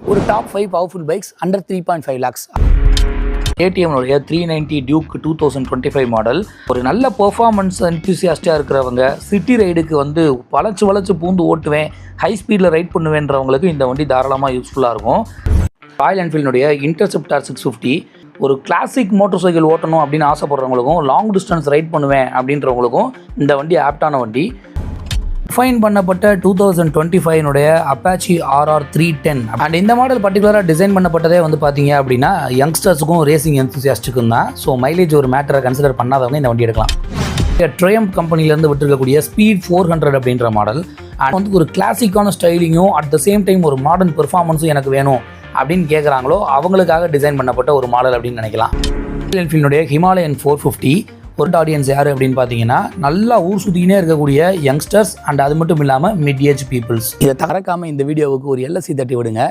ஒரு top 5 powerful bikes under 3.5 lakhs. KTM-உடைய 390 Duke 2025 model. ஒரு நல்ல பெர்ஃபார்மன்ஸ் என்தூசியாஸ்டாக இருக்கிறவங்க, சிட்டி ரைடுக்கு வந்து வளைச்சு பூந்து ஓட்டுவேன், ஹை ஸ்பீடில் ரைட் பண்ணுவேன்றவங்களுக்கு இந்த வண்டி தாராளமாக யூஸ்ஃபுல்லாக இருக்கும். ராயல் என்ஃபீல்டுடைய இன்டர்செப்டார் 650 ஒரு கிளாசிக் மோட்டர் சைக்கிள் ஓட்டணும் அப்படின்னு ஆசைப்படுறவங்களுக்கும், லாங் டிஸ்டன்ஸ் ரைட் பண்ணுவேன் அப்படின்றவங்களுக்கும் இந்த வண்டி ஆப்டான வண்டி. டிஃபைன் பண்ணப்பட்ட 2025 அப்பாச்சி RR 310 அண்ட் இந்த மாடல் பர்டிகுலராக டிசைன் பண்ணப்பட்டதே வந்து பார்த்தீங்க அப்படின்னா யங்ஸ்டர்ஸுக்கும் ரேசிங் என்தூசியாஸ்ட்டுக்கும் தான். ஸோ மைலேஜ் ஒரு மேட்டரை கன்சிடர் பண்ணாதவங்க இந்த வண்டி எடுக்கலாம். ட்ரையம்ப் கம்பெனிலேருந்து விட்டுருக்கக்கூடிய ஸ்பீட் 400 அப்படின்ற மாடல் அண்ட் வந்து ஒரு கிளாசிக்கான ஸ்டைலிங்கும் அட் த சேம் டைம் ஒரு மாடர்ன் பெர்ஃபார்மன்ஸும் எனக்கு வேணும் அப்படின்னு கேட்குறாங்களோ அவங்களுக்காக டிசைன் பண்ணப்பட்ட ஒரு மாடல் அப்படின்னு நினைக்கலாம். ராயல் என்ஃபீல்டுடைய ஹிமாலயன் 450 ஒரு ஆடியன்ஸ் யார் அப்படின்னு பார்த்தீங்கன்னா நல்லா ஊர் சுற்றினே இருக்கக்கூடிய யங்ஸ்டர்ஸ் அண்ட் அது மட்டும் இல்லாமல் மிட் ஏஜ் பீப்புள்ஸ். இதை தரக்காமல் இந்த வீடியோவுக்கு ஒரு LSC தட்டி விடுங்க.